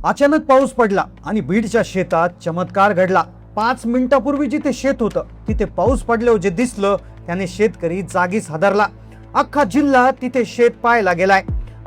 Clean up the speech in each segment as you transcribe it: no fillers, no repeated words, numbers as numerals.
अचानक पाऊस पडला आणि बीडच्या शेतात चमत्कार घडला। 5 मिनिटापूर्वी जिथे शेत होतं तिथे पाऊस पडल्यावर जे दिसलं त्याने शेतकरी जागीच हादरला। अख्खा जिल्हा तिथे शेत पाहायला गेलाय।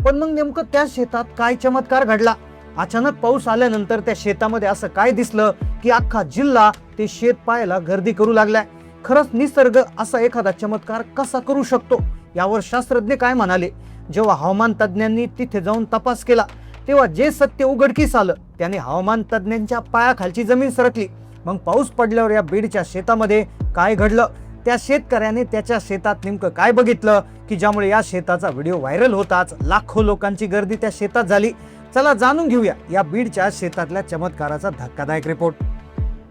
पण मग नेमकं त्या शेतात काय चमत्कार घडला? अचानक पाऊस आल्यानंतर त्या शेतामध्ये असं काय दिसलं की अख्खा जिल्हा ते शेत पाहायला गर्दी करू लागलाय? खरंच निसर्ग असा एखादा चमत्कार कसा करू शकतो यावर शास्त्रज्ञ काय म्हणाले? जेव्हा हवामान तज्ञांनी तिथे जाऊन तपास केला तेव्हा जे सत्य उघडकीस आलं त्याने हवामान तज्ञांच्या पायाखालची जमीन सरकली। मग पाऊस पडल्यावर या बीडच्या शेतामध्ये काय घडलं? त्या शेतकऱ्याने त्याच्या शेतात नेमकं काय बघितलं की ज्यामुळे या शेताचा व्हिडिओ व्हायरल होताच लाखो लोकांची गर्दी त्या शेतात झाली? चला जाणून घेऊया या बीडच्या शेतातल्या चमत्काराचा धक्कादायक रिपोर्ट।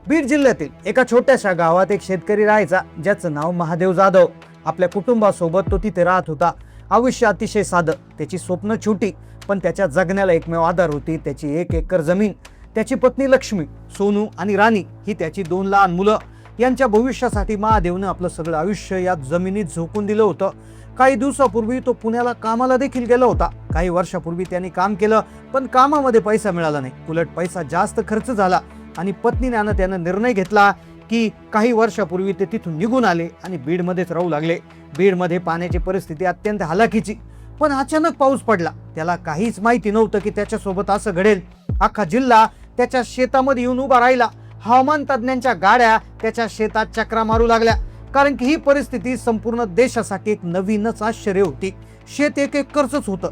बीड जिल्ह्यातील एका छोट्याशा गावात एक शेतकरी राहायचा ज्याचं नाव महादेव जाधव। आपल्या कुटुंबासोबत तो तिथे राहत होता। आयुष्य अतिशय साधं, त्याची स्वप्न छोटी, पण त्याच्या जगण्याला एकमेव आधार होती त्याची 1 एकर जमीन। त्याची पत्नी लक्ष्मी, सोनू आणि राणी ही त्याची 2 लहान मुलं। यांच्या भविष्यासाठी महादेवनं आपलं सगळं आयुष्य या जमिनीत झोकून दिलं होतं। काही दिवसापूर्वी तो पुण्याला कामाला देखील गेला होता। काही वर्षापूर्वी त्यांनी काम केलं पण कामामध्ये पैसा मिळाला नाही, उलट पैसा जास्त खर्च झाला आणि पत्नीने त्यानं निर्णय घेतला की काही वर्षापूर्वी ते तिथून निघून आले आणि बीडमध्येच राहू लागले। बीडमध्ये पाण्याची परिस्थिती अत्यंत हलाखीची। पण अचानक पाऊस पडला। त्याला काहीच माहिती नव्हतं की त्याच्यासोबत असं घडेल। अख्खा जिल्हा त्याच्या शेतामध्ये येऊन उभा राहिला। हवामान तज्ञांच्या गाड्या त्याच्या शेतात चक्रा मारू लागल्या, कारण की ही परिस्थिती संपूर्ण देशासाठी एक नवीनच आश्चर्य होती। शेत 1 एकरच होतं।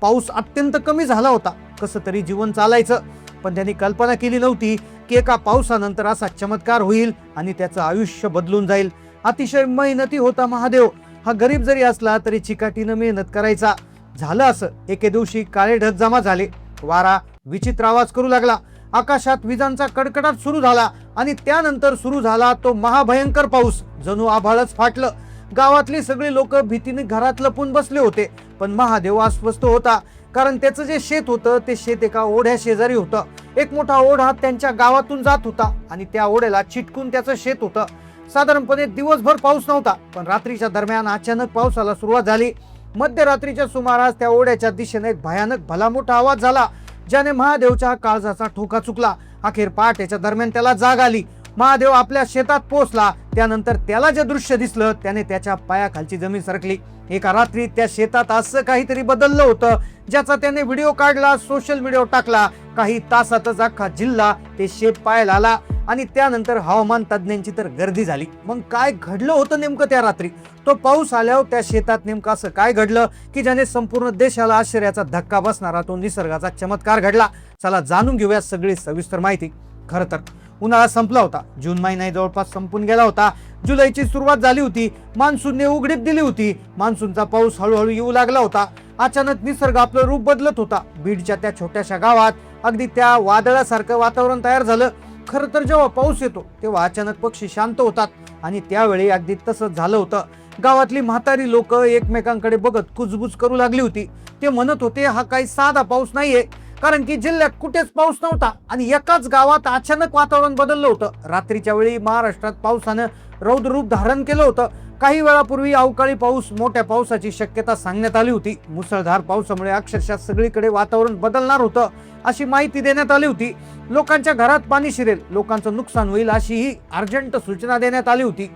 पाऊस अत्यंत कमी झाला होता। कसं तरी जीवन चालायचं, पण त्यांनी कल्पना केली नव्हती की एका पावसानंतर असा चमत्कार होईल आणि त्याचं आयुष्य बदलून जाईल। अतिशय मेहनती होता महादेव। हा गरीब जरी असला तरी चिकाटीनं मेहनत करायचा। झालं असं, एके दिवशी काळे ढग जमा झाले। वारा विचित्र आवाज करू लागला। आकाशात विजांचा कडकडाट सुरू झाला आणि त्यानंतर सुरू झाला तो महाभयंकर पाऊस। जणू आभाळच फाटलं। गावातले सगळे लोक भीतीने घरात लपून बसले होते, पण महादेव अस्वस्थ होता, कारण त्याचं जे शेत होतं ते शेत एका ओढ्या शेजारी होतं। एक मोठा ओढा त्यांच्या गावातून जात होता आणि त्या ओढ्याला चिटकून त्याचं शेत होतं। साधारणपणे दिवसभर पाऊस नव्हता, पण रात्रीच्या दरम्यान अचानक पावसाला सुरुवात झाली। मध्यरात्रीच्या सुमारास त्या ओढ्याच्या दिशेने एक भयानक भला मोठा आवाज झाला, ज्याने महादेवच्या काळजाचा ठोका चुकला। अखेर पहाटेच्या दरम्यान त्याला जाग आली। महादेव आपल्या शेतात पोहोचला। त्यानंतर त्याला जे दृश्य दिसलं त्याने त्याच्या पायाखालची जमीन सरकली। एका रात्रीत त्या शेतात असं काहीतरी बदललं होतं ज्याचा त्याने व्हिडिओ काढला, सोशल मीडियावर टाकला। काही तासातच अख्खा जिल्हा ते शेत पाहायला आला आणि त्यानंतर हवामान तज्ञांची तर गर्दी झाली। मग काय घडलं होतं नेमकं त्या रात्री? तो पाऊस आल्यावर त्या शेतात नेमकं असं काय घडलं की ज्याने संपूर्ण देशाला आश्चर्याचा धक्का बसणारा तो निसर्गाचा चमत्कार घडला? चला जाणून घेऊया सगळी सविस्तर माहिती। खरं तर उन्हाळा संपला होता। जून महिना जवळपास संपून गेला होता। जुलैची सुरुवात झाली होती। मान्सूनने उघडीप दिली होती। मान्सूनचा पाऊस हळूहळू येऊ लागला होता। अचानक निसर्ग आपलं रूप बदलत होता। बीडच्या त्या छोट्याशा गावात अगदी त्या वादळासारखं वातावरण तयार झालं। खरं तर जेव्हा पाऊस येतो तेव्हा अचानक पक्षी शांत होतात आणि त्यावेळी अगदी तसंच झालं होतं। गावातली म्हातारी लोक एकमेकांकडे बघत कुजबुज करू लागली होती। ते म्हणत होते हा काही साधा पाऊस नाहीये, कारण की जिल्ह्यात कुठेच पाऊस नव्हता आणि एकाच गावात अचानक वातावरण बदललं होतं। रात्रीच्या वेळी महाराष्ट्रात पावसानं रौद्र रूप धारण केलं होतं। काही वेळापूर्वी अवकाळी पाऊस, मोठ्या पावसाची शक्यता सांगण्यात आली होती। मुसळधार पावसामुळे अक्षरशः सगळीकडे वातावरण बदलणार होतं अशी माहिती देण्यात आली होती। लोकांच्या घरात पाणी शिरेल, लोकांचं नुकसान होईल अशी ही अर्जंट सूचना देण्यात आली होती।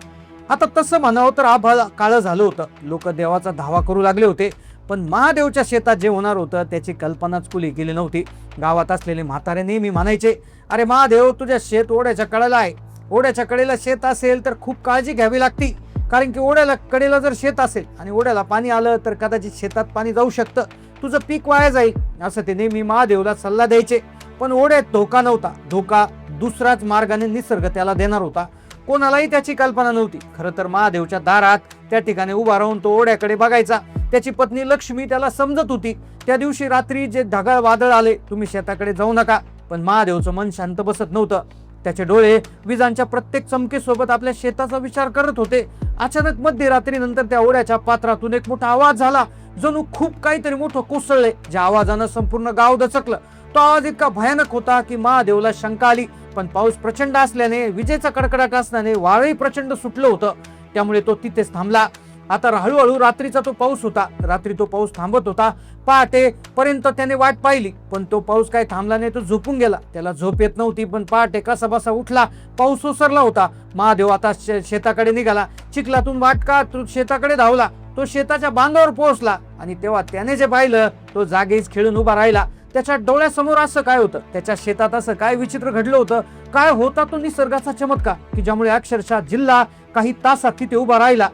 आता तसं म्हणावं तर आभाळ काळं झालं होतं। लोक देवाचा धावा करू लागले होते, पण महादेवच्या शेतात जे होणार होतं त्याची कल्पनाच कुणी केली नव्हती। गावात असलेले म्हातारे नेहमी म्हणायचे, अरे महादेव, तुझ्या शेत ओढ्याच्या कडेला आहे। ओढ्याच्या कडेला शेत असेल तर खूप काळजी घ्यावी लागती, कारण की ओढ्याला कडेला जर शेत असेल आणि ओढ्याला पाणी आलं तर कदाचित शेतात पाणी जाऊ शकतं, तुझं पीक वाया जाईल, असं ते नेहमी महादेवला सल्ला द्यायचे। पण ओढ्यात धोका नव्हता। धोका दुसऱ्याच मार्गाने निसर्ग त्याला देणार होता। कोणालाही त्याची कल्पना नव्हती। खरं तर महादेवच्या दारात त्या ठिकाणी उभा राहून तो ओढ्याकडे बघायचा। त्याची पत्नी लक्ष्मी त्याला समजत होती। त्या दिवशी रात्री जे ढगाळ वादळ आले, तुम्ही शेताकडे जाऊ नका, पण महादेवचं मन शांत बसत नव्हतं। त्याचे डोळे विजांच्या प्रत्येक चमकेसोबत आपल्या शेताचा विचार करत होते। अचानक मध्यरात्रीनंतर त्या ओढ्याच्या पात्रातून एक मोठा आवाज झाला, जणू खूप काहीतरी मोठं कोसळले। ज्या आवाजानं संपूर्ण गाव दचकलं। तो आवाज इतका भयानक होता की महादेवला शंका आली, पण पाऊस प्रचंड असल्याने, विजेचा कडकडाट असल्याने वारही प्रचंड सुटलं होतं, त्यामुळे तो तिथेच थांबला। आता हळूहळू रात्रीचा तो पाऊस होता, रात्री तो पाऊस थांबत होता. पहाटे पर्यंत त्याने वाट पाहिली, पण तो पाऊस काही थांबला नाही. तो झोपून गेला, त्याला झोप येत नव्हती. पण पहाटे कसा बसा उठला, पाऊस ओसरला होता. महादेव आता शेताकडे निघाला. चिखलातून वाट का तो शेताकडे धावला. तो शेताच्या बांधावर पोहोचला आणि तेव्हा त्याने जे पाहिलं, तो जागीच खिळून उभा राहिला. त्याच्या डोळ्यासमोर असं काय होतं, त्याच्या शेतात असं काय विचित्र घडलं होतं. काय होता तो निसर्गाचा चमत्कार की ज्यामुळे अक्षरशः जिल्हा काही तासात तिथे उभा राहिला.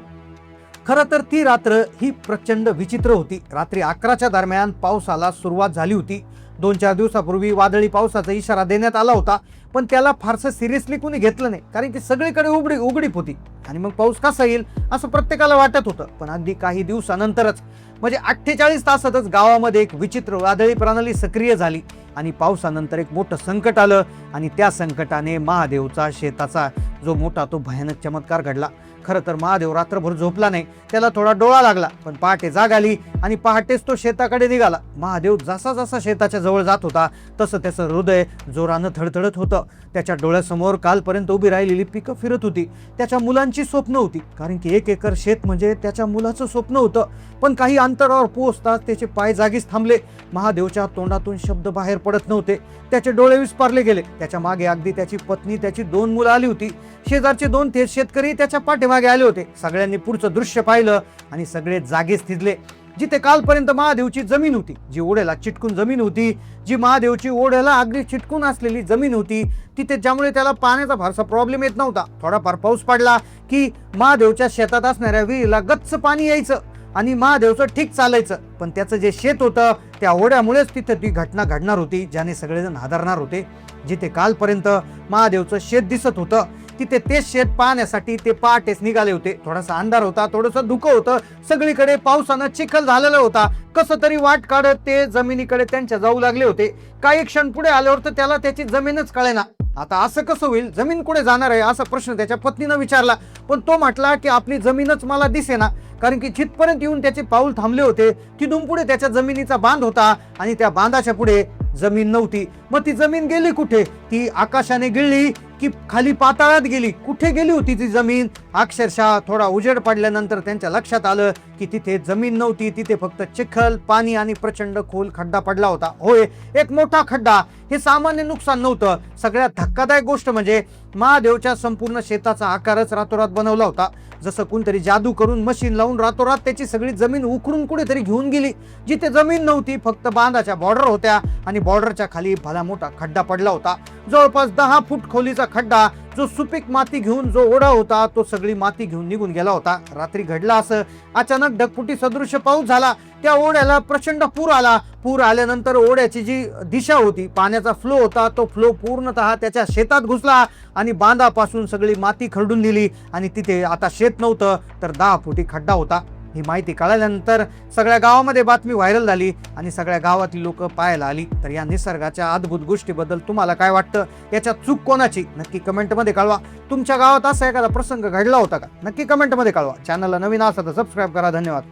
खरं तर ती रात्र ही प्रचंड विचित्र होती. रात्री 11च्या दरम्यान पावसाला सुरुवात झाली होती. 2-4 दिवसापूर्वी वादळी पावसाचा इशारा देण्यात आला होता, पण त्याला फारसं सिरियसली कोणी घेतलं नाही, कारण की सगळीकडे उघडीप होती. आणि मग पाऊस कसा येईल असं प्रत्येकाला वाटत होतं. पण अगदी काही दिवसानंतरच म्हणजे 48 तासातच गावामध्ये एक विचित्र वादळी प्रणाली सक्रिय झाली आणि पावसानंतर एक मोठं संकट आलं. आणि त्या संकटाने महादेवचा शेताचा जो मोठा तो भयानक चमत्कार घडला. खरं तर महादेव रात्रभर झोपला नाही, त्याला थोडा डोळा लागला. पण पहाटे जाग आली आणि पहाटेच तो शेताकडे निघाला. महादेव जसा जसा शेताच्या जवळ जात होता तसं त्याचं हृदय जोरानं थडथडत होतं. त्याच्या डोळ्यासमोर कालपर्यंत उभी राहिलेली पिकं फिरत होती. त्याच्या मुलांची स्वप्न होती, कारण की 1 एकर शेत म्हणजे त्याच्या मुलाचं स्वप्न होतं. पण काही अंतरावर पोहोचताच त्याचे पाय जागीच थांबले. महादेवच्या तोंडातून शब्द बाहेर पडत नव्हते. त्याचे डोळे विस्पारले गेले. त्याच्या मागे अगदी त्याची पत्नी, त्याची 2 मुलं आली होती. शेजारचे 2 थेट शेतकरी त्याच्या पाठीमागे आले होते. सगळ्यांनी पुढचं दृश्य पाहिलं आणि सगळे जागेच थिजले. जिथे कालपर्यंत महादेवची जमीन होती, जी ओढ्याला चिटकून जमीन होती, जी महादेवची ओढ्याला अगदी चिटकून असलेली जमीन होती, तिथे ज्यामुळे त्याला पाण्याचा फारसा प्रॉब्लेम येत नव्हता. थोडाफार पाऊस पडला की महादेवच्या शेतात असणाऱ्या विहिरीला गच्च पाणी यायचं आणि महादेवचं ठीक चालायचं. पण त्याचं जे शेत होतं त्या ओढ्यामुळेच तिथे ती घटना घडणार होती, ज्याने सगळेजण हादरणार होते. जिथे कालपर्यंत महादेवचं शेत दिसत होतं, तिथे ते शेत पाहण्यासाठी ते पहाटेच निघाले होते. थोडासा अंधार होता, थोडंसं धुकं होतं, सगळीकडे पावसानं चिखल झालेला होता. कसं तरी वाट काढत ते जमिनीकडे त्यांच्या जाऊ लागले होते. काही क्षण पुढे आल्यावर तर त्याला त्याची जमीनच कळेना. आता असं कसं होईल, जमीन कुठे जाणार आहे असा प्रश्न त्याच्या पत्नीनं विचारला. पण तो म्हटला की आपली जमीनच मला दिसेना, कारण की जिथपर्यंत येऊन त्याचे पाऊल थांबले होते तिथून पुढे त्याच्या जमिनीचा बांध होता आणि त्या बांधाच्या पुढे जमीन नव्हती. मग ती जमीन गेली कुठे? ती आकाशाने गिळली की खाली पाताळात गेली? कुठे गेली होती ती जमीन? अक्षरशः थोडा उजेड पडल्यानंतर त्यांच्या लक्षात आलं की तिथे जमीन नव्हती, तिथे फक्त चिखल, पाणी आणि प्रचंड खोल खड्डा पडला होता. होय, एक मोठा खड्डा. हे सामान्य नुकसान नव्हतं. सगळ्यात धक्कादायक गोष्ट म्हणजे महादेवच्या संपूर्ण शेताचा आकारच रातोरात बनवला होता. जसं कोणतरी जादू करून मशीन लावून रातोरात त्याची सगळी जमीन उकरून कुठेतरी घेऊन गेली. जिथे जमीन नव्हती, फक्त बांधाच्या बॉर्डर होत्या आणि बॉर्डरच्या खाली भला मोठा खड्डा पडला होता. जवळपास 10 फूट खोलीचा खड्डा, जो सुपीक माती घेऊन जो ओढा होता तो सगळी माती घेऊन निघून गेला होता. रात्री घडला असं अचानक ढगफुटी सदृश्य पाऊस झाला. त्या ओढ्याला प्रचंड पूर आला. पूर आल्यानंतर ओढ्याची जी दिशा होती, पाण्याचा फ्लो होता, तो फ्लो पूर्णतः त्याच्या शेतात घुसला आणि बांधापासून सगळी माती खरडून दिली आणि तिथे आता शेत नव्हतं तर 10 फुटी खड्डा होता. ही माहिती कळाल्यानंतर सगळ्या गावामध्ये बातमी व्हायरल झाली आणि सगळ्या गावातली लोक पाहायला आली. तर या निसर्गाच्या अद्भुत गोष्टीबद्दल तुम्हाला काय वाटतं? याच्यात चूक कोणाची? नक्की कमेंटमध्ये कळवा. तुमच्या गावात असा एखादा प्रसंग घडला होता का? नक्की कमेंटमध्ये कळवा. चॅनलला नवीन असा तर सबस्क्राईब करा. धन्यवाद.